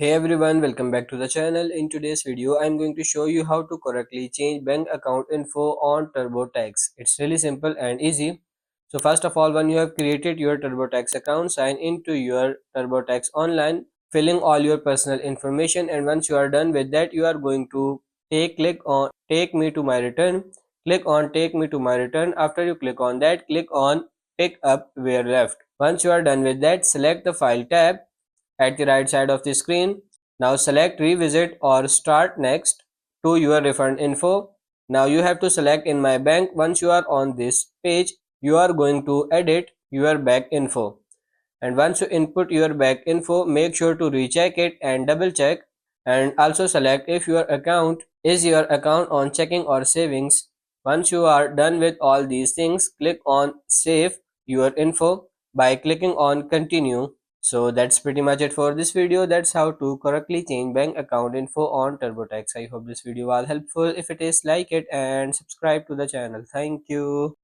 Hey everyone, welcome back to the channel. In today's video, I'm going to show you how to correctly change bank account info on TurboTax. It's really simple and easy. So first of all, when you have created your TurboTax account, sign into your TurboTax online, filling all your personal information, and once you are done with that, you are going to click on take me to my return. Click on take me to my return. After you click on that, click on pick up where left. Once you are done with that, select the file tab at the right side of the screen. Now select revisit or start next to your refund info. Now you have to select in my bank. Once you are on this page, you are going to edit your bank info. And once you input your bank info, make sure to recheck it and double check, and also select if your account is your account on checking or savings. Once you are done with all these things, click on save your info by clicking on continue. So that's pretty much it for this video. That's how to correctly change bank account info on TurboTax. I hope this video was helpful. If it is, like it and subscribe to the channel. Thank you.